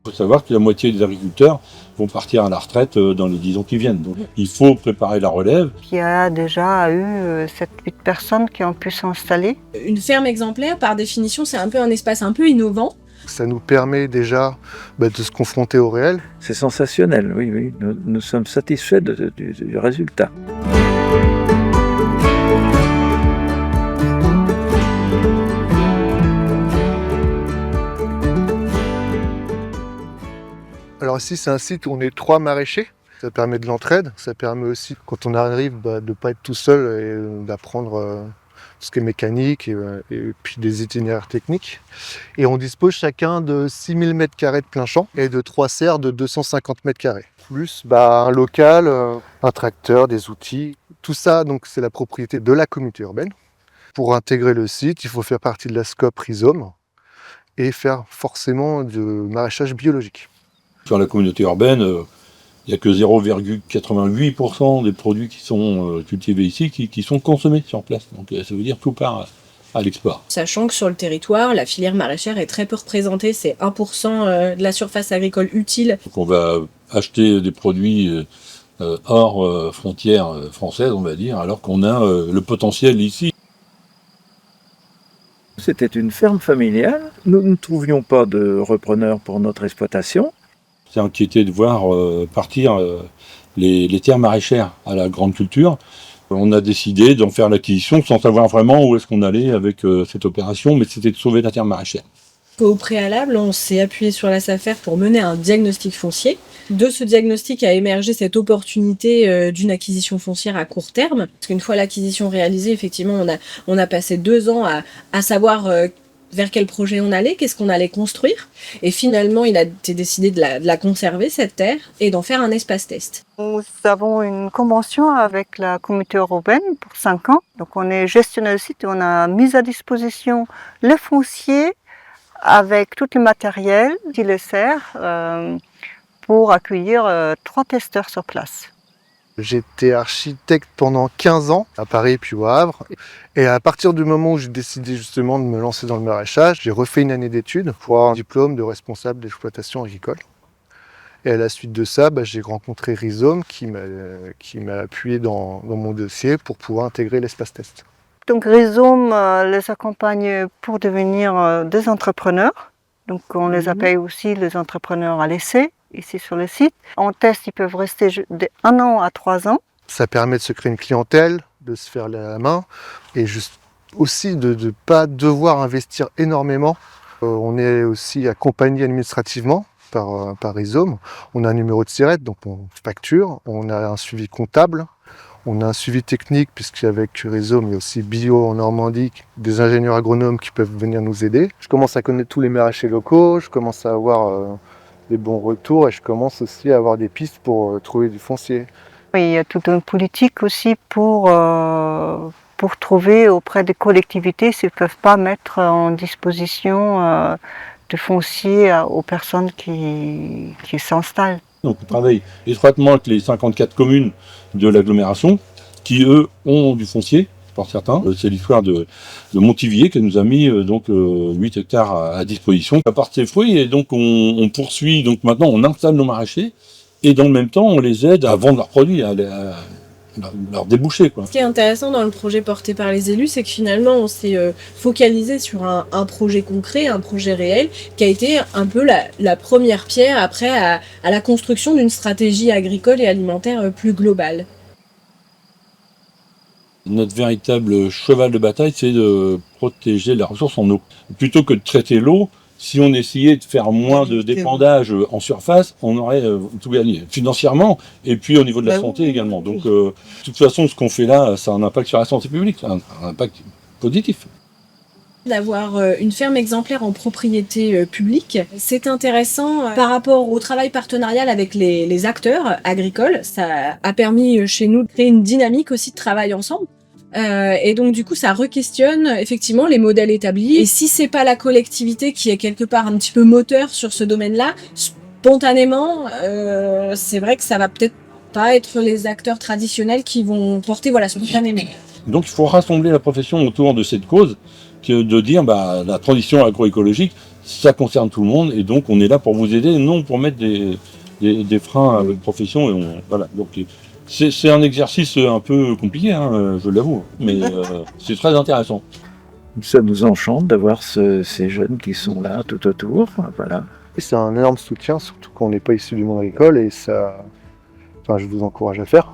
Il faut savoir que la moitié des agriculteurs vont partir à la retraite dans les 10 ans qui viennent. Donc il faut préparer la relève. Il y a déjà eu 7-8 personnes qui ont pu s'installer. Une ferme exemplaire, par définition, c'est un peu un espace un peu innovant. Ça nous permet déjà de se confronter au réel. C'est sensationnel, oui. Nous sommes satisfaits du résultat. Alors ici, c'est un site où on est 3 maraîchers. Ça permet de l'entraide. Ça permet aussi, quand on arrive, de ne pas être tout seul et d'apprendre tout ce qui est mécanique et puis des itinéraires techniques. Et on dispose chacun de 6000 m² de plein champ et de 3 serres de 250 m². Plus un local, un tracteur, des outils. Tout ça, donc, c'est la propriété de la communauté urbaine. Pour intégrer le site, il faut faire partie de la SCOP Rhizome et faire forcément du maraîchage biologique. Sur la communauté urbaine, il n'y a que 0,88% des produits qui sont cultivés ici qui sont consommés sur place. Donc ça veut dire tout part à l'export. Sachant que sur le territoire, la filière maraîchère est très peu représentée, c'est 1% de la surface agricole utile. Donc on va acheter des produits hors frontières françaises, on va dire, alors qu'on a le potentiel ici. C'était une ferme familiale. Nous ne trouvions pas de repreneur pour notre exploitation. C'est inquiété de voir partir les terres maraîchères à la grande culture. On a décidé d'en faire l'acquisition sans savoir vraiment où est-ce qu'on allait avec cette opération, mais c'était de sauver la terre maraîchère. Au préalable, on s'est appuyé sur la SAFER pour mener un diagnostic foncier. De ce diagnostic a émergé cette opportunité d'une acquisition foncière à court terme. Parce qu'une fois l'acquisition réalisée, effectivement, on a passé 2 ans à savoir vers quel projet on allait, qu'est-ce qu'on allait construire. Et finalement, il a été décidé de la conserver, cette terre, et d'en faire un espace test. Nous avons une convention avec la communauté urbaine pour 5 ans. Donc on est gestionnaire de site et on a mis à disposition le foncier avec tout le matériel qui le sert pour accueillir 3 testeurs sur place. J'étais architecte pendant 15 ans à Paris puis au Havre. Et à partir du moment où j'ai décidé justement de me lancer dans le maraîchage, j'ai refait une année d'études pour avoir un diplôme de responsable d'exploitation agricole. Et à la suite de ça, j'ai rencontré Rhizome qui m'a appuyé dans mon dossier pour pouvoir intégrer l'espace test. Donc Rhizome les accompagne pour devenir des entrepreneurs. Donc on les appelle aussi les entrepreneurs à l'essai, ici sur le site. En test, ils peuvent rester de 1 an à 3 ans. Ça permet de se créer une clientèle, de se faire la main et juste aussi de ne pas devoir investir énormément. On est aussi accompagné administrativement par Rhizome. On a un numéro de SIRET, donc on facture. On a un suivi comptable. On a un suivi technique, puisqu'avec Rhizome, il y a aussi Bio en Normandie, des ingénieurs agronomes qui peuvent venir nous aider. Je commence à connaître tous les maraîchers locaux, je commence à avoir des bons retours et je commence aussi à avoir des pistes pour trouver du foncier. Il y a toute une politique aussi pour trouver auprès des collectivités s'ils ne peuvent pas mettre en disposition de foncier aux personnes qui s'installent. Donc on travaille étroitement avec les 54 communes de l'agglomération qui, eux, ont du foncier, pour certains. C'est l'histoire de Montivier qui nous a mis 8 hectares à disposition. À part ces fruits, et donc on poursuit, donc maintenant on installe nos maraîchers et dans le même temps on les aide à vendre leurs produits, à leur déboucher, quoi. Ce qui est intéressant dans le projet porté par les élus, c'est que finalement on s'est focalisé sur un projet concret, un projet réel, qui a été un peu la première pierre après à la construction d'une stratégie agricole et alimentaire plus globale. Notre véritable cheval de bataille, c'est de protéger la ressource en eau. Plutôt que de traiter l'eau, si on essayait de faire moins de d'épandage en surface, on aurait tout gagné, financièrement et puis au niveau de la santé également. Donc, de toute façon, ce qu'on fait là, ça a un impact sur la santé publique, ça a un impact positif. D'avoir une ferme exemplaire en propriété publique, c'est intéressant par rapport au travail partenarial avec les acteurs agricoles. Ça a permis chez nous de créer une dynamique aussi de travail ensemble. Et donc du coup ça re-questionne effectivement les modèles établis. Et si c'est pas la collectivité qui est quelque part un petit peu moteur sur ce domaine-là, spontanément, c'est vrai que ça va peut-être pas être les acteurs traditionnels qui vont porter spontanément. Donc il faut rassembler la profession autour de cette cause, de dire la transition agroécologique, ça concerne tout le monde et donc on est là pour vous aider, non pour mettre des freins à votre profession. Et voilà. Donc c'est un exercice un peu compliqué, hein, je l'avoue, mais c'est très intéressant. Ça nous enchante d'avoir ces jeunes qui sont là tout autour. Voilà. Et c'est un énorme soutien, surtout quand on n'est pas issu du monde agricole, et ça, enfin, je vous encourage à le faire.